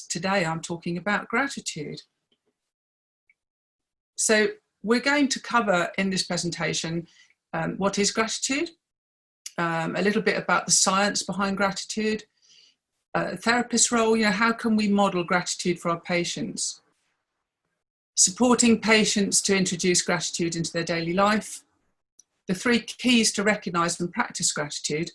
today I'm talking about gratitude. So we're going to cover in this presentation what is gratitude, a little bit about the science behind gratitude, therapist's role, how can we model gratitude for our patients, supporting patients to introduce gratitude into their daily life, the 3 keys to recognise and practice gratitude,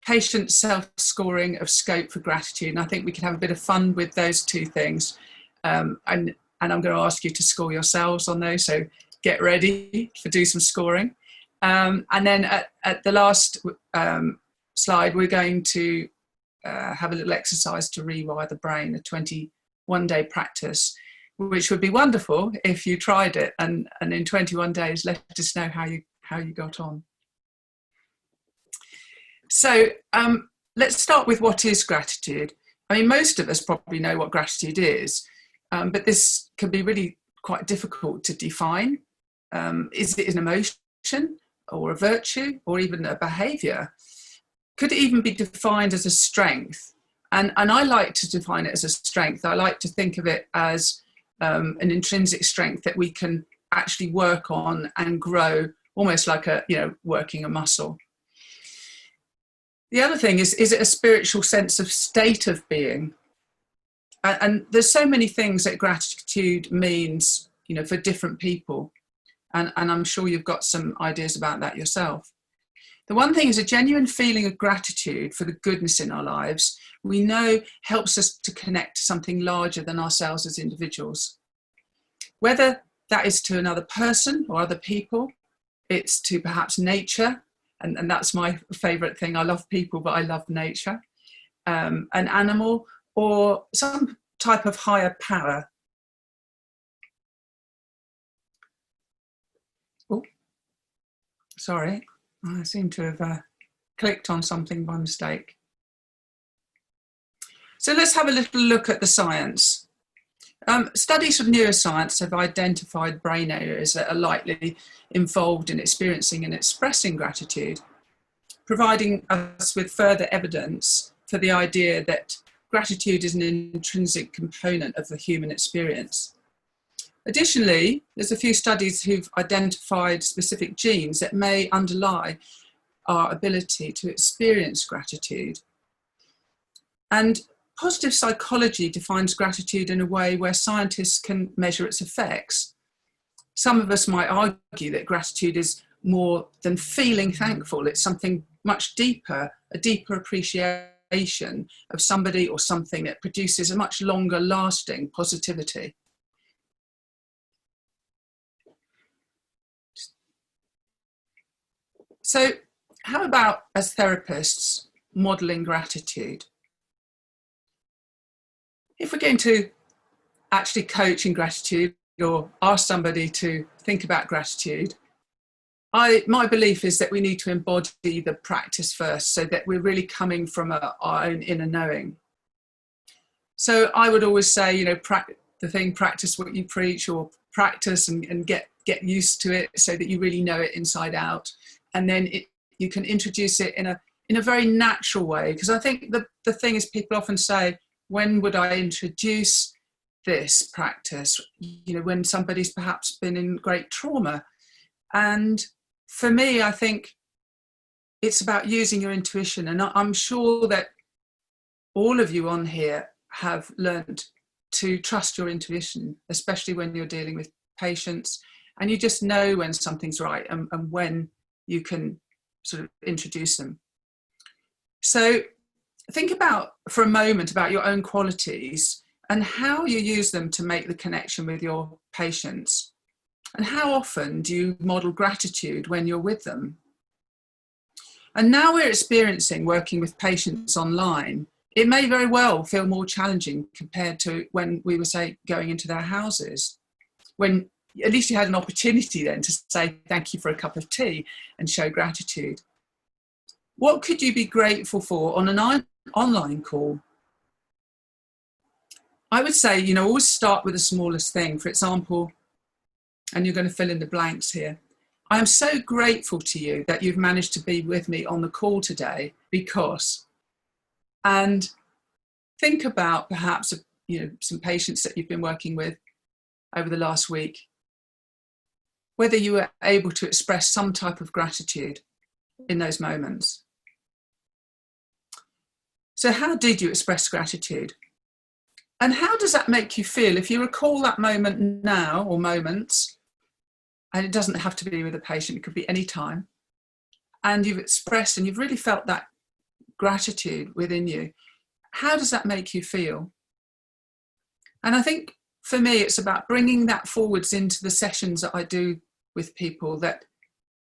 patient self-scoring of scope for gratitude, and I think we can have a bit of fun with those 2 things, and I'm going to ask you to score yourselves on those, so get ready to do some scoring. And then at the last slide, we're going to have a little exercise to rewire the brain, a 21-day practice, which would be wonderful if you tried it, and in 21 days let us know how you got on. So let's start with what is gratitude. I mean, most of us probably know what gratitude is, but this can be really quite difficult to define. Is it an emotion or a virtue or even a behaviour? Could it even be defined as a strength? And I like to define it as a strength. I like to think of it as an intrinsic strength that we can actually work on and grow, almost like working a muscle. The other thing is it a spiritual sense of state of being? And there's so many things that gratitude means, for different people. And I'm sure you've got some ideas about that yourself. The one thing is a genuine feeling of gratitude for the goodness in our lives, we know helps us to connect to something larger than ourselves as individuals. Whether that is to another person or other people, it's to perhaps nature, and that's my favourite thing. I love people, but I love nature, an animal, or some type of higher power. Oh, sorry, I seem to have clicked on something by mistake. So let's have a little look at the science. Studies of neuroscience have identified brain areas that are likely involved in experiencing and expressing gratitude, providing us with further evidence for the idea that gratitude is an intrinsic component of the human experience. Additionally, there's a few studies who've identified specific genes that may underlie our ability to experience gratitude. And positive psychology defines gratitude in a way where scientists can measure its effects. Some of us might argue that gratitude is more than feeling thankful. It's something much deeper, a deeper appreciation of somebody or something that produces a much longer lasting positivity. So how about, as therapists, modelling gratitude? If we're going to actually coach in gratitude or ask somebody to think about gratitude, my belief is that we need to embody the practice first, so that we're really coming from our own inner knowing. So I would always say, practice what you preach, or practice and get used to it so that you really know it inside out. And then you can introduce it in a very natural way. Because I think the thing is, people often say, when would I introduce this practice? When somebody's perhaps been in great trauma. And for me, I think it's about using your intuition. And I'm sure that all of you on here have learned to trust your intuition, especially when you're dealing with patients, and you just know when something's right and when you can sort of introduce them. So think for a moment about your own qualities and how you use them to make the connection with your patients. And how often do you model gratitude when you're with them? And now we're experiencing working with patients online. It may very well feel more challenging compared to when we were, say, going into their houses, when at least you had an opportunity then to say thank you for a cup of tea and show gratitude. What could you be grateful for on an online call? I would say, always start with the smallest thing. For example, and you're going to fill in the blanks here. I am so grateful to you that you've managed to be with me on the call today because, and think about perhaps some patients that you've been working with over the last week, whether you were able to express some type of gratitude in those moments. So how did you express gratitude? And how does that make you feel? If you recall that moment now, or moments, and it doesn't have to be with a patient, it could be any time, and you've expressed and you've really felt that gratitude within you, how does that make you feel? And I think for me, it's about bringing that forwards into the sessions that I do with people, that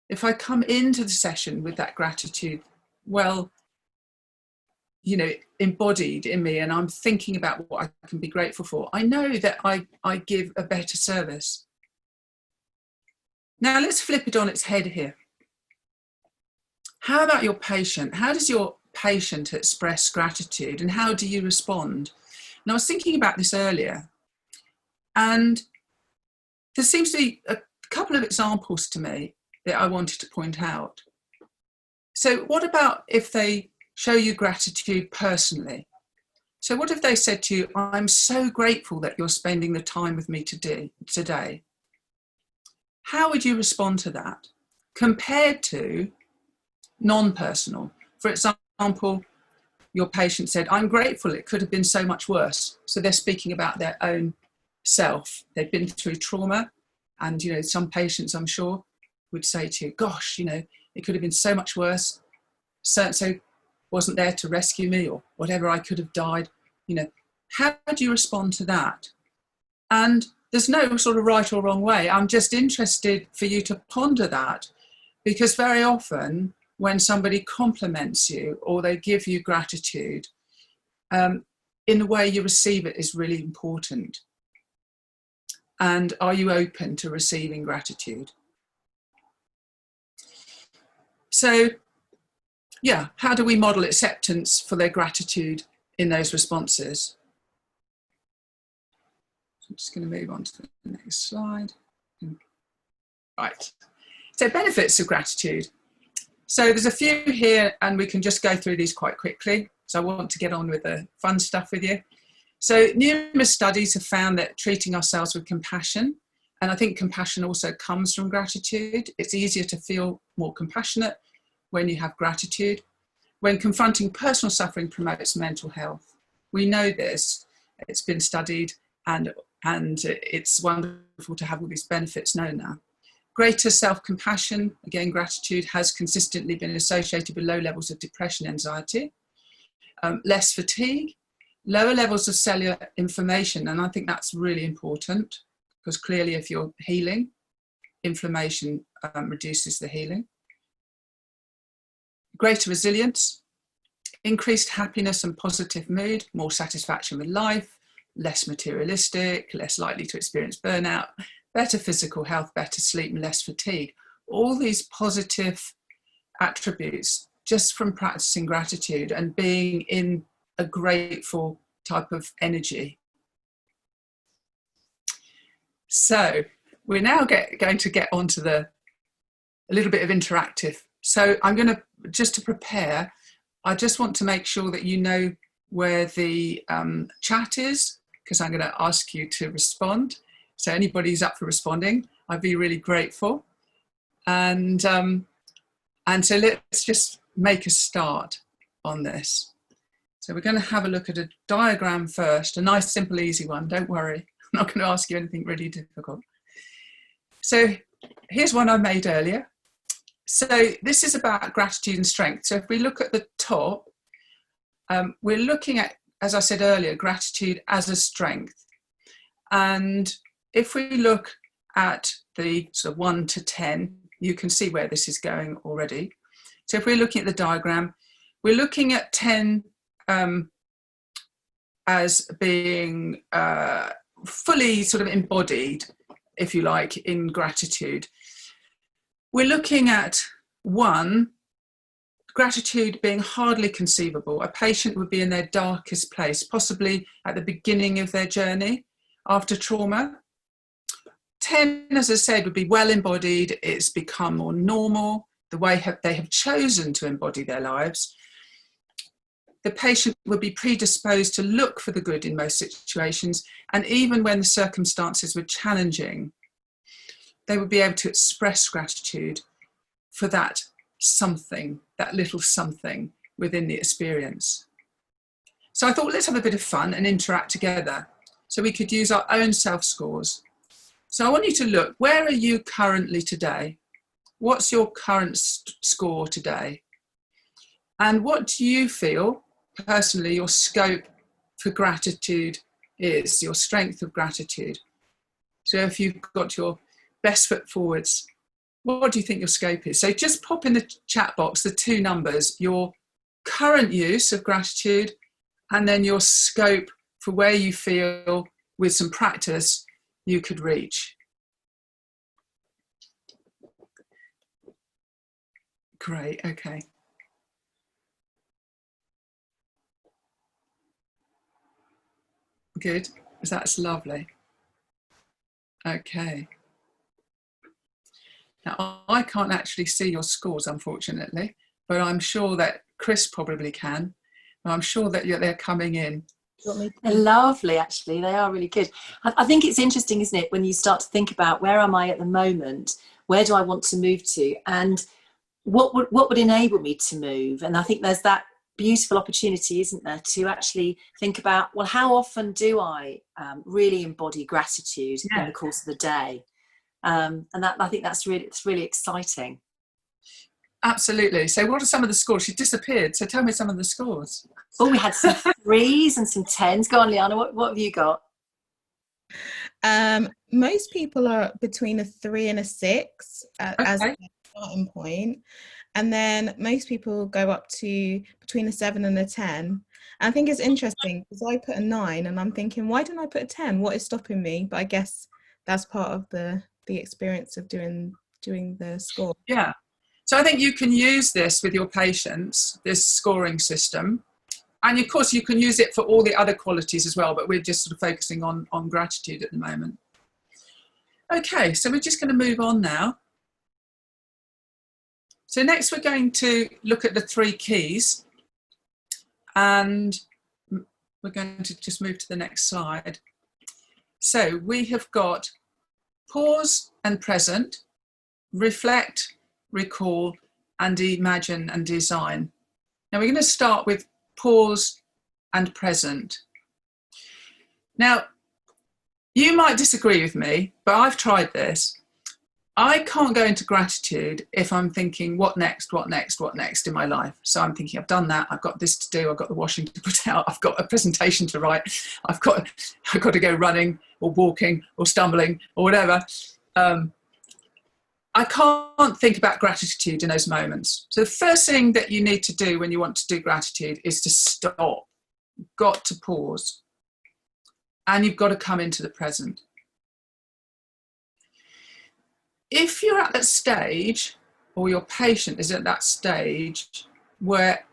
if I come into the session with that gratitude, well, embodied in me, and I'm thinking about what I can be grateful for, I know that I give a better service. Now let's flip it on its head here. How about your patient? How does your patient express gratitude, and how do you respond? Now, I was thinking about this earlier, and there seems to be a couple of examples to me that I wanted to point out. So what about if they show you gratitude personally? So what if they said to you, I'm so grateful that you're spending the time with me today. How would you respond to that compared to non-personal? For example, your patient said, I'm grateful, it could have been so much worse. So they're speaking about their own self. They've been through trauma, and some patients, I'm sure, would say to you, gosh, it could have been so much worse. So wasn't there to rescue me, or whatever, I could have died. How do you respond to that? And there's no sort of right or wrong way. I'm just interested for you to ponder that, because very often when somebody compliments you or they give you gratitude, in the way you receive it is really important. And are you open to receiving gratitude? So, yeah, how do we model acceptance for their gratitude in those responses? So I'm just going to move on to the next slide. Right. So benefits of gratitude. So there's a few here, and we can just go through these quite quickly. So I want to get on with the fun stuff with you. So numerous studies have found that treating ourselves with compassion, and I think compassion also comes from gratitude. It's easier to feel more compassionate when you have gratitude. When confronting personal suffering promotes mental health. We know this, it's been studied, and it's wonderful to have all these benefits known now. Greater self-compassion, again, gratitude has consistently been associated with low levels of depression, anxiety, less fatigue, lower levels of cellular inflammation, and I think that's really important, because clearly if you're healing, inflammation reduces the healing. Greater resilience, increased happiness and positive mood, more satisfaction with life, less materialistic, less likely to experience burnout, better physical health, better sleep, and less fatigue. All these positive attributes just from practicing gratitude and being in a grateful type of energy. So we're now going to get onto a little bit of interactive. So I'm going to, just to prepare, I just want to make sure that you know where the chat is, because I'm going to ask you to respond. So anybody who's up for responding, I'd be really grateful. And so let's just make a start on this. So we're going to have a look at a diagram first, a nice, simple, easy one. Don't worry, I'm not going to ask you anything really difficult. So here's one I made earlier. So this is about gratitude and strength. So if we look at the top, we're looking at, as I said earlier, gratitude as a strength. And if we look at the sort of 1 to 10, you can see where this is going already. So if we're looking at the diagram, we're looking at 10 as being fully sort of embodied, if you like, in gratitude. We're looking at 1, gratitude being hardly conceivable. A patient would be in their darkest place, possibly at the beginning of their journey after trauma. 10, as I said, would be well embodied. It's become more normal, the way they have chosen to embody their lives. the patient would be predisposed to look for the good in most situations, and even when the circumstances were challenging, they would be able to express gratitude for that something, that little something within the experience. So I thought, let's have a bit of fun and interact together. So we could use our own self-scores. So I want you to look, where are you currently today? What's your current score today? And what do you feel, personally, your scope for gratitude is, your strength of gratitude? So if you've got your best foot forwards, what do you think your scope is? So just pop in the chat box the two numbers, your current use of gratitude, and then your scope for where you feel with some practice you could reach. Great, okay. Good, that's lovely. Okay. Now, I can't actually see your scores, unfortunately, but I'm sure that Chris probably can. I'm sure that they're coming in. They're lovely, actually. They are really good. I think it's interesting, isn't it, when you start to think about where am I at the moment? Where do I want to move to? And what would enable me to move? And I think there's that beautiful opportunity, isn't there, to actually think about, well, how often do I really embody gratitude in the course of the day? And that, I think it's really exciting. Absolutely. So what are some of the scores? She disappeared. So tell me some of the scores. Oh, we had some 3s and some 10s. Go on, Liana, what have you got? Most people are between a 3 and a 6 as a starting point. And then most people go up to between a 7 and a 10. I think it's interesting because I put a 9 and I'm thinking, why didn't I put a 10? What is stopping me? But I guess that's part of the experience of doing the score. Yeah. So I think you can use this with your patients, this scoring system. And of course, you can use it for all the other qualities as well, but we're just sort of focusing on gratitude at the moment. Okay, so we're just going to move on now. So next we're going to look at the 3 keys. And we're going to just move to the next slide. So we have got pause and present, reflect, recall, and imagine and design. Now we're going to start with pause and present. Now, you might disagree with me, but I've tried this. I can't go into gratitude if I'm thinking, what next, what next, what next in my life? So I'm thinking, I've done that, I've got this to do, I've got the washing to put out, I've got a presentation to write, I've got to go running or walking or stumbling or whatever. I can't think about gratitude in those moments. So the first thing that you need to do when you want to do gratitude is to stop. You've got to pause. And you've got to come into the present. If you're at that stage, or your patient is at that stage where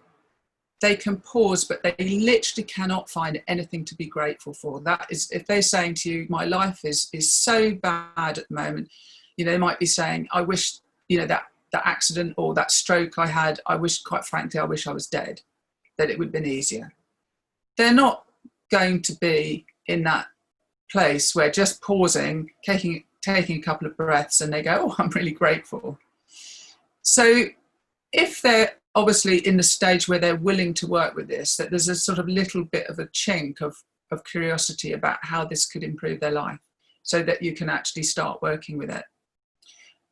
they can pause, but they literally cannot find anything to be grateful for. That is, if they're saying to you, my life is so bad at the moment, you know, they might be saying, I wish, you know, that accident or that stroke I had, I wish, quite frankly, I wish I was dead, that it would have been easier. They're not going to be in that place where just pausing, taking a couple of breaths and they go, oh, I'm really grateful. So if they're obviously in the stage where they're willing to work with this, that there's a sort of little bit of a chink of curiosity about how this could improve their life so that you can actually start working with it.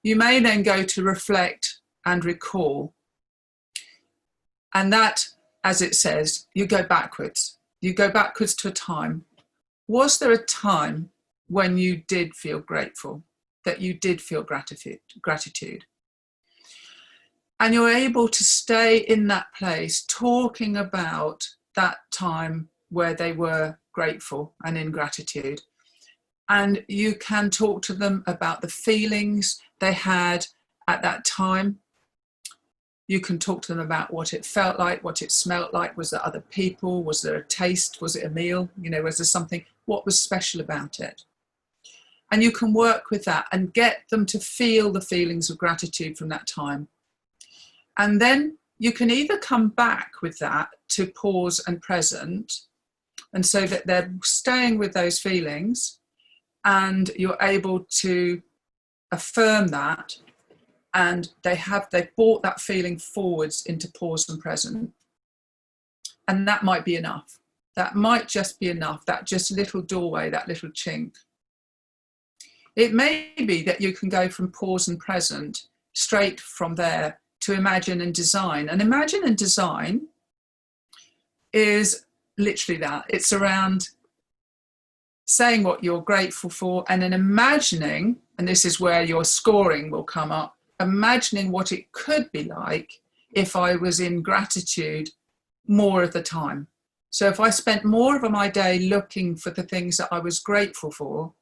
You may then go to reflect and recall. And that, as it says, you go backwards. You go backwards to a time. Was there a time when you did feel grateful, that you did feel gratitude? And you're able to stay in that place talking about that time where they were grateful and in gratitude. And you can talk to them about the feelings they had at that time. You can talk to them about what it felt like, what it smelt like. Was there other people? Was there a taste? Was it a meal? You know, was there something? What was special about it? And you can work with that and get them to feel the feelings of gratitude from that time. And then you can either come back with that to pause and present, and so that they're staying with those feelings and you're able to affirm that, and they've brought that feeling forwards into pause and present. And that might be enough. That might just be enough, that just little doorway, that little chink. It may be that you can go from pause and present straight from there to imagine and design. And imagine and design is literally that. It's around saying what you're grateful for and then imagining, and this is where your scoring will come up, imagining what it could be like if I was in gratitude more of the time. So if I spent more of my day looking for the things that I was grateful for,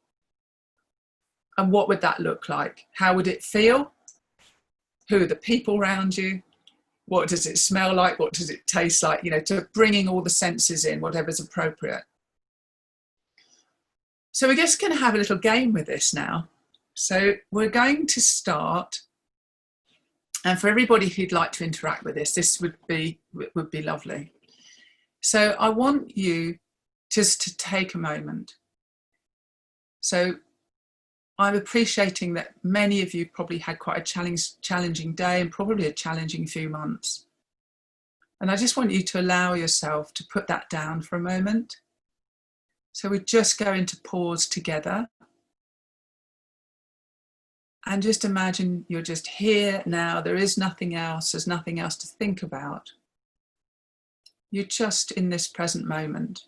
and what would that look like? How would it feel? Who are the people around you? What does it smell like? What does it taste like? You know, to bringing all the senses in, whatever's appropriate. So we're just going to have a little game with this now. So we're going to start, and for everybody who'd like to interact with this would be lovely. So I want you just to take a moment. So I'm appreciating that many of you probably had quite a challenging day and probably a challenging few months. And I just want you to allow yourself to put that down for a moment. So we're just going to pause together. And just imagine you're just here now. There is nothing else. There's nothing else to think about. You're just in this present moment.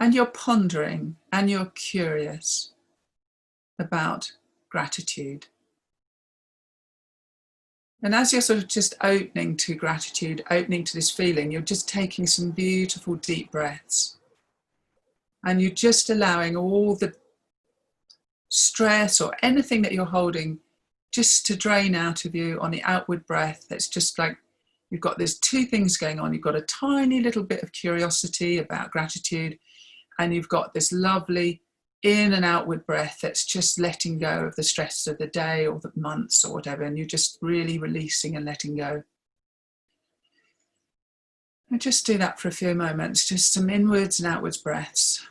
And you're pondering and you're curious about gratitude. And as you're sort of just opening to gratitude, opening to this feeling, you're just taking some beautiful deep breaths. And you're just allowing all the stress or anything that you're holding just to drain out of you on the outward breath. It's just like you've got these two things going on. You've got a tiny little bit of curiosity about gratitude, and you've got this lovely in and outward breath that's just letting go of the stress of the day or the months or whatever, and you're just really releasing and letting go. And just do that for a few moments, just some inwards and outwards breaths.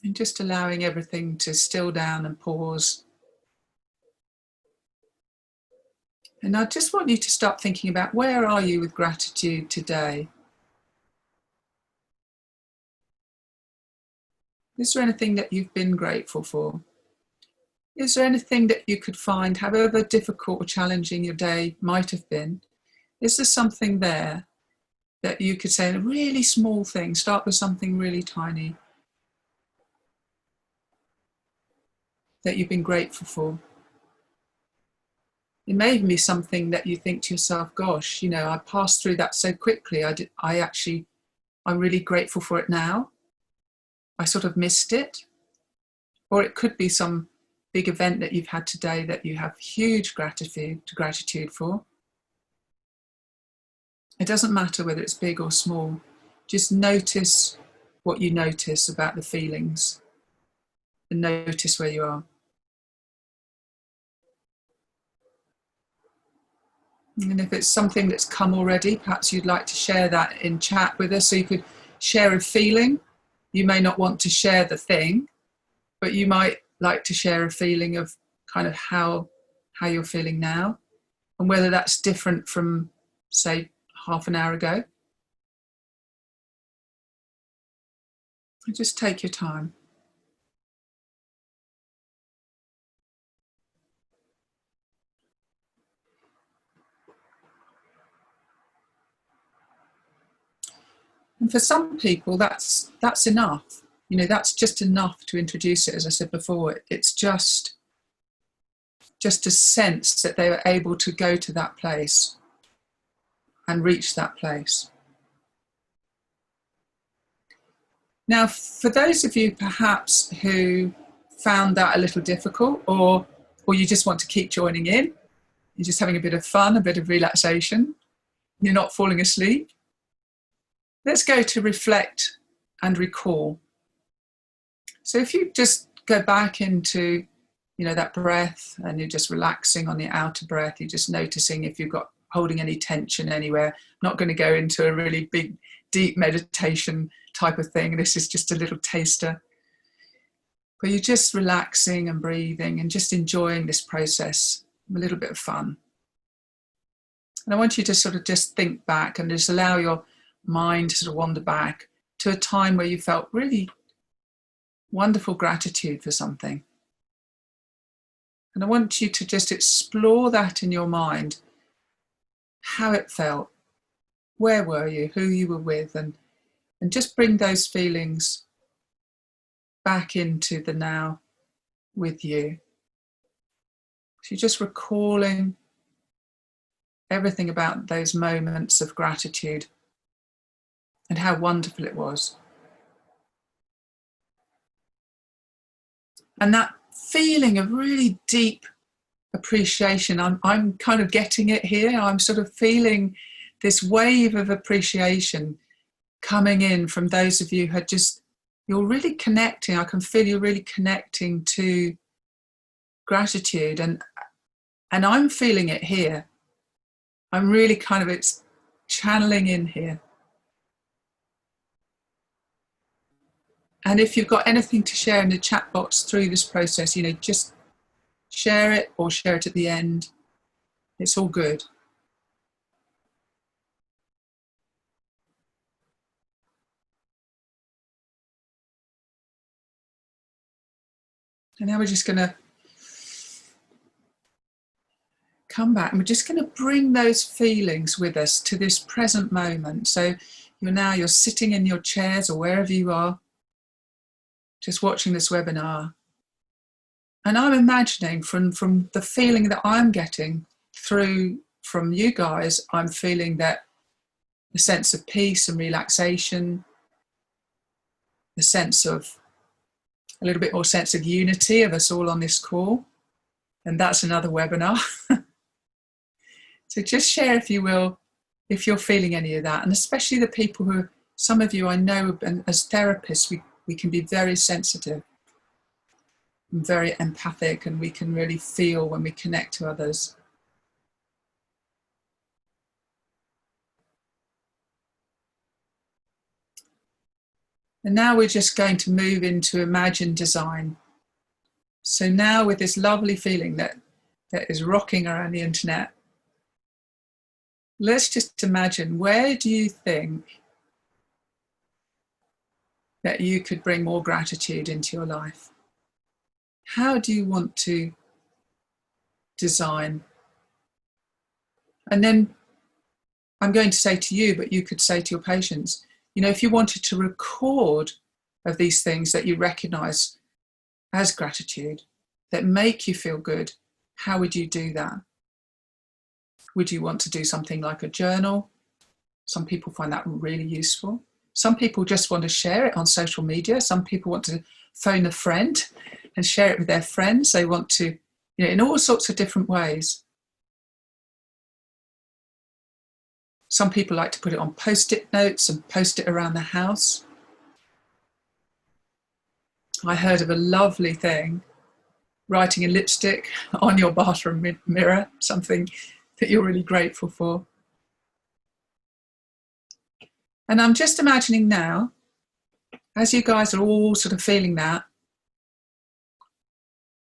And just allowing everything to still down and pause. And I just want you to start thinking about, where are you with gratitude today? Is there anything that you've been grateful for? Is there anything that you could find, however difficult or challenging your day might have been, is there something there that you could say, a really small thing, start with something really tiny, that you've been grateful for? It may even be something that you think to yourself, gosh, you know, I passed through that so quickly. I'm really grateful for it now. I sort of missed it. Or it could be some big event that you've had today that you have huge gratitude for. It doesn't matter whether it's big or small. Just notice what you notice about the feelings and notice where you are. And if it's something that's come already, perhaps you'd like to share that in chat with us. So you could share a feeling. You may not want to share the thing, but you might like to share a feeling of kind of how you're feeling now, and whether that's different from, say, half an hour ago. And just take your time. And for some people, that's enough. You know, that's just enough to introduce it. As I said before, it's just a sense that they were able to go to that place and reach that place. Now, for those of you perhaps who found that a little difficult, or you just want to keep joining in, you're just having a bit of fun, a bit of relaxation, you're not falling asleep, let's go to reflect and recall. So if you just go back into you know, that breath, and you're just relaxing on the outer breath. You're just noticing if you've got holding any tension anywhere. I'm not going to go into a really big, deep meditation type of thing. This is just a little taster. But you're just relaxing and breathing and just enjoying this process, a little bit of fun. And I want you to sort of just think back and just allow your mind to sort of wander back to a time where you felt really wonderful gratitude for something. And I want you to just explore that in your mind, how it felt, where were you, who you were with, and just bring those feelings back into the now with you. So you're just recalling everything about those moments of gratitude and how wonderful it was. And that feeling of really deep appreciation, I'm kind of getting it here. I'm sort of feeling this wave of appreciation coming in from those of you who had just, you're really connecting. I can feel you're really connecting to gratitude, and I'm feeling it here. I'm really kind of, it's channeling in here. And if you've got anything to share in the chat box through this process, you know, just share it or share it at the end. It's all good. And now we're just going to come back and we're just going to bring those feelings with us to this present moment. So you're sitting in your chairs or wherever you are, just watching this webinar. And I'm imagining from the feeling that I'm getting through from you guys, I'm feeling that the sense of peace and relaxation, the sense of a little bit more sense of unity of us all on this call. And that's another webinar. So just share, if you will, if you're feeling any of that. And especially the people who, some of you I know, and as therapists, we can be very sensitive and very empathic, and we can really feel when we connect to others. And now we're just going to move into Imagine Design. So now with this lovely feeling that is rocking around the internet, let's just imagine, where do you think that you could bring more gratitude into your life? How do you want to design? And then I'm going to say to you, but you could say to your patients, you know, if you wanted to record of these things that you recognize as gratitude, that make you feel good, how would you do that? Would you want to do something like a journal? Some people find that really useful. Some people just want to share it on social media. Some people want to phone a friend and share it with their friends. They want to, you know, in all sorts of different ways. Some people like to put it on post-it notes and post it around the house. I heard of a lovely thing, writing in lipstick on your bathroom mirror, something that you're really grateful for. And I'm just imagining now, as you guys are all sort of feeling that,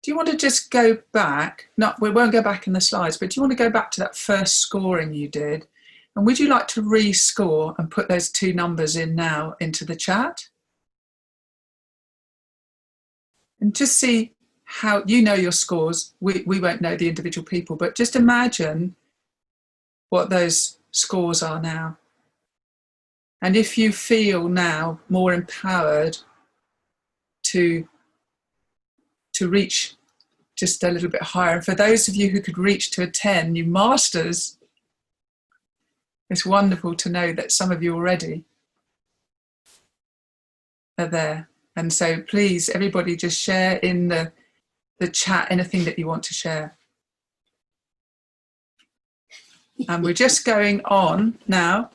do you want to just go back? No, we won't go back in the slides, but do you want to go back to that first scoring you did? And would you like to rescore and put those two numbers in now into the chat? And just see how, you know, your scores. We won't know the individual people, but just imagine what those scores are now. And if you feel now more empowered to reach just a little bit higher, and for those of you who could reach to a 10, you masters, it's wonderful to know that some of you already are there. And so please, everybody, just share in the chat anything that you want to share. And we're just going on now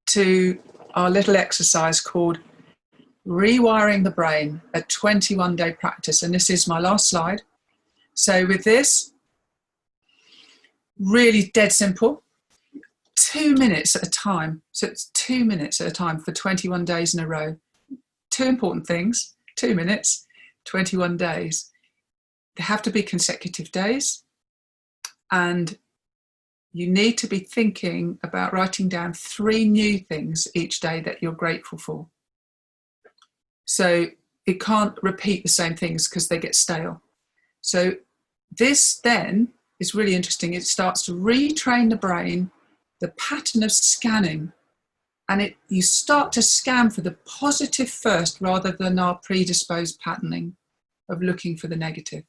to our little exercise called Rewiring the brain, a 21-day practice. And this is my last slide. So with this, really dead simple, 2 minutes at a time. So it's 2 minutes at a time for 21 days in a row. Two important things, 2 minutes, 21 days. They have to be consecutive days. And you need to be thinking about writing down 3 new things each day that you're grateful for. So it can't repeat the same things because they get stale. So this then is really interesting. It starts to retrain the brain, the pattern of scanning, and you start to scan for the positive first rather than our predisposed patterning of looking for the negative.